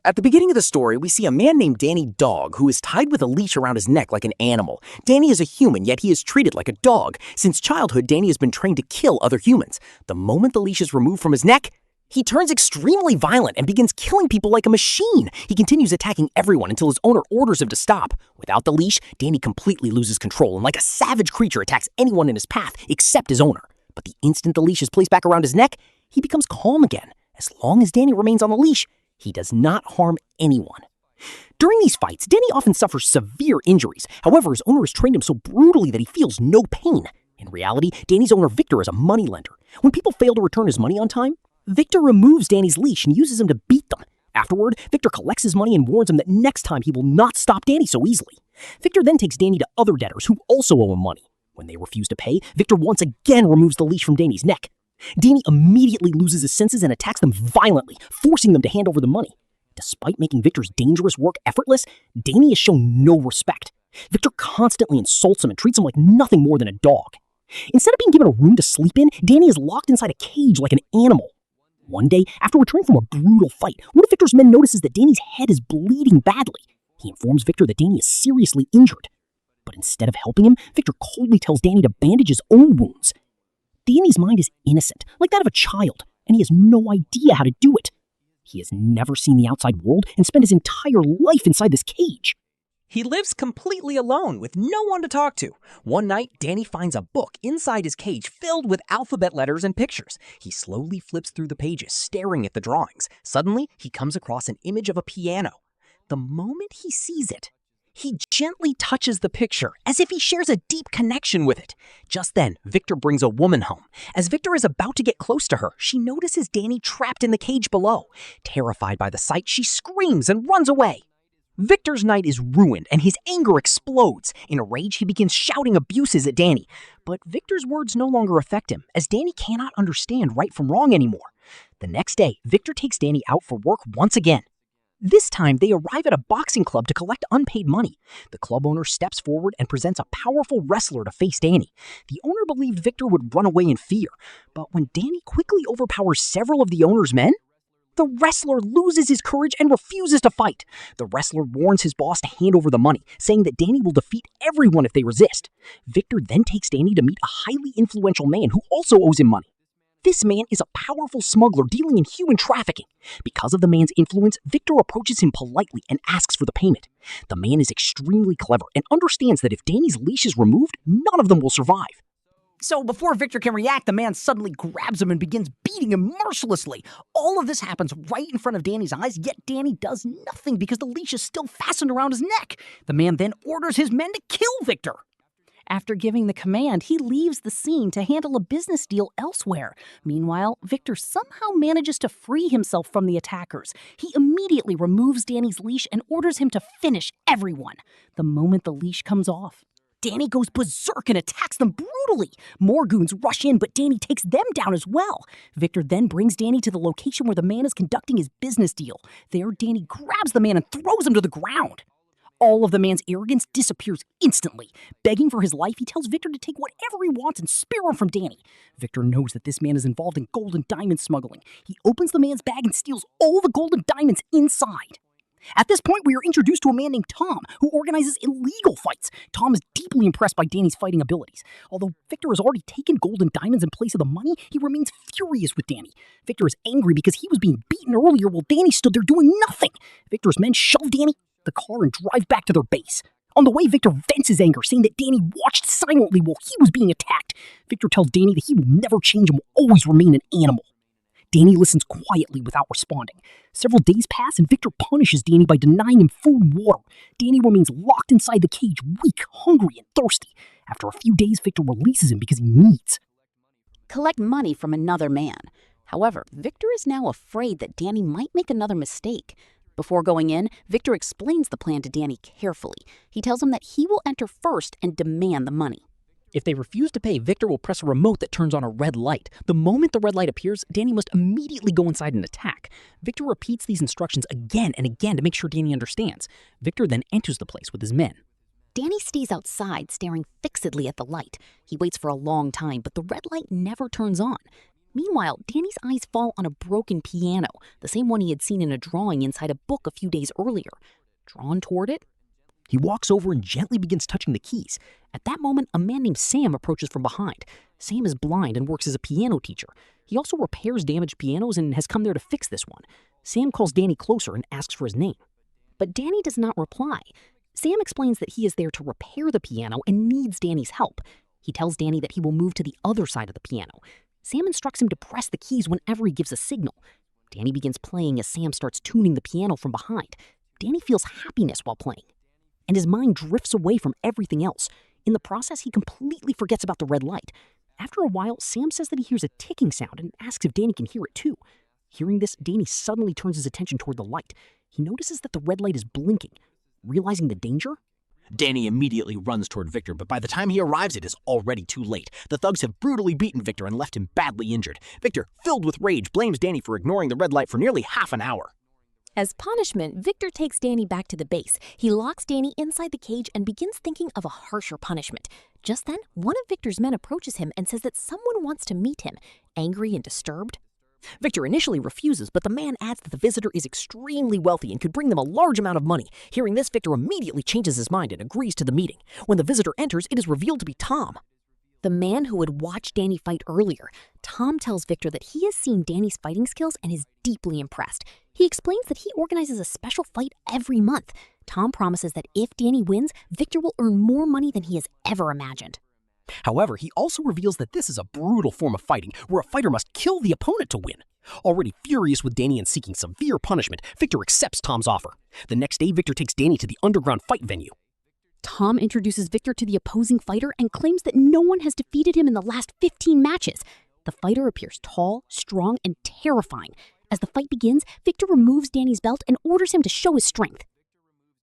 At the beginning of the story, we see a man named Danny Dog who is tied with a leash around his neck like an animal. Danny is a human, yet he is treated like a dog. Since childhood, Danny has been trained to kill other humans. The moment the leash is removed from his neck, he turns extremely violent and begins killing people like a machine. He continues attacking everyone until his owner orders him to stop. Without the leash, Danny completely loses control and like a savage creature attacks anyone in his path except his owner. But the instant the leash is placed back around his neck, he becomes calm again. As long as Danny remains on the leash, he does not harm anyone. During these fights, Danny often suffers severe injuries. However, his owner has trained him so brutally that he feels no pain. In reality, Danny's owner Victor is a moneylender. When people fail to return his money on time, Victor removes Danny's leash and uses him to beat them. Afterward, Victor collects his money and warns him that next time he will not stop Danny so easily. Victor then takes Danny to other debtors who also owe him money. When they refuse to pay, Victor once again removes the leash from Danny's neck. Danny immediately loses his senses and attacks them violently, forcing them to hand over the money. Despite making Victor's dangerous work effortless, Danny has shown no respect. Victor constantly insults him and treats him like nothing more than a dog. Instead of being given a room to sleep in, Danny is locked inside a cage like an animal. One day, after returning from a brutal fight, one of Victor's men notices that Danny's head is bleeding badly. He informs Victor that Danny is seriously injured. But instead of helping him, Victor coldly tells Danny to bandage his own wounds. Danny's mind is innocent, like that of a child, and he has no idea how to do it. He has never seen the outside world and spent his entire life inside this cage. He lives completely alone with no one to talk to. One night, Danny finds a book inside his cage filled with alphabet letters and pictures. He slowly flips through the pages, staring at the drawings. Suddenly, he comes across an image of a piano. The moment he sees it, he gently touches the picture, as if he shares a deep connection with it. Just then, Victor brings a woman home. As Victor is about to get close to her, she notices Danny trapped in the cage below. Terrified by the sight, she screams and runs away. Victor's night is ruined, and his anger explodes. In a rage, he begins shouting abuses at Danny. But Victor's words no longer affect him, as Danny cannot understand right from wrong anymore. The next day, Victor takes Danny out for work once again. This time, they arrive at a boxing club to collect unpaid money. The club owner steps forward and presents a powerful wrestler to face Danny. The owner believed Victor would run away in fear, but when Danny quickly overpowers several of the owner's men, the wrestler loses his courage and refuses to fight. The wrestler warns his boss to hand over the money, saying that Danny will defeat everyone if they resist. Victor then takes Danny to meet a highly influential man who also owes him money. This man is a powerful smuggler dealing in human trafficking. Because of the man's influence, Victor approaches him politely and asks for the payment. The man is extremely clever and understands that if Danny's leash is removed, none of them will survive. So before Victor can react, the man suddenly grabs him and begins beating him mercilessly. All of this happens right in front of Danny's eyes, yet Danny does nothing because the leash is still fastened around his neck. The man then orders his men to kill Victor. After giving the command, he leaves the scene to handle a business deal elsewhere. Meanwhile, Victor somehow manages to free himself from the attackers. He immediately removes Danny's leash and orders him to finish everyone. The moment the leash comes off, Danny goes berserk and attacks them brutally. More goons rush in, but Danny takes them down as well. Victor then brings Danny to the location where the man is conducting his business deal. There, Danny grabs the man and throws him to the ground. All of the man's arrogance disappears instantly. Begging for his life, he tells Victor to take whatever he wants and spare him from Danny. Victor knows that this man is involved in gold and diamond smuggling. He opens the man's bag and steals all the gold and diamonds inside. At this point, we are introduced to a man named Tom, who organizes illegal fights. Tom is deeply impressed by Danny's fighting abilities. Although Victor has already taken gold and diamonds in place of the money, he remains furious with Danny. Victor is angry because he was being beaten earlier while Danny stood there doing nothing. Victor's men shove Danny the car and drive back to their base. On the way, Victor vents his anger, saying that Danny watched silently while he was being attacked. Victor tells Danny that he will never change and will always remain an animal. Danny listens quietly without responding. Several days pass and Victor punishes Danny by denying him food and water. Danny remains locked inside the cage, weak, hungry, and thirsty. After a few days, Victor releases him because he needs. Collect money from another man. However, Victor is now afraid that Danny might make another mistake. Before going in, Victor explains the plan to Danny carefully. He tells him that he will enter first and demand the money. If they refuse to pay, Victor will press a remote that turns on a red light. The moment the red light appears, Danny must immediately go inside and attack. Victor repeats these instructions again and again to make sure Danny understands. Victor then enters the place with his men. Danny stays outside, staring fixedly at the light. He waits for a long time, but the red light never turns on. Meanwhile, Danny's eyes fall on a broken piano, the same one he had seen in a drawing inside a book a few days earlier. Drawn toward it, He walks over and gently begins touching the keys. At that moment, a man named Sam approaches from behind. Sam is blind and works as a piano teacher. He also repairs damaged pianos and has come there to fix this one. Sam calls Danny closer and asks for his name. but Danny does not reply. Sam explains that he is there to repair the piano and needs Danny's help. He tells Danny that he will move to the other side of the piano. Sam instructs him to press the keys whenever he gives a signal. Danny begins playing as Sam starts tuning the piano from behind. Danny feels happiness while playing, and his mind drifts away from everything else. In the process, he completely forgets about the red light. After a while, Sam says that he hears a ticking sound and asks if Danny can hear it too. Hearing this, Danny suddenly turns his attention toward the light. He notices that the red light is blinking. Realizing the danger, Danny immediately runs toward Victor, but by the time he arrives, it is already too late. The thugs have brutally beaten Victor and left him badly injured. Victor, filled with rage, blames Danny for ignoring the red light for nearly half an hour. As punishment, Victor takes Danny back to the base. He locks Danny inside the cage and begins thinking of a harsher punishment. Just then, one of Victor's men approaches him and says that someone wants to meet him. Angry and disturbed, Victor initially refuses, but the man adds that the visitor is extremely wealthy and could bring them a large amount of money. Hearing this, Victor immediately changes his mind and agrees to the meeting. When the visitor enters, it is revealed to be Tom. the man who had watched Danny fight earlier, Tom tells Victor that he has seen Danny's fighting skills and is deeply impressed. He explains that he organizes a special fight every month. Tom promises that if Danny wins, Victor will earn more money than he has ever imagined. However, he also reveals that this is a brutal form of fighting where a fighter must kill the opponent to win. Already furious with Danny and seeking severe punishment, Victor accepts Tom's offer. The next day, Victor takes Danny to the underground fight venue. Tom introduces Victor to the opposing fighter and claims that no one has defeated him in the last 15 matches. The fighter appears tall, strong, and terrifying. As the fight begins, Victor removes Danny's belt and orders him to show his strength.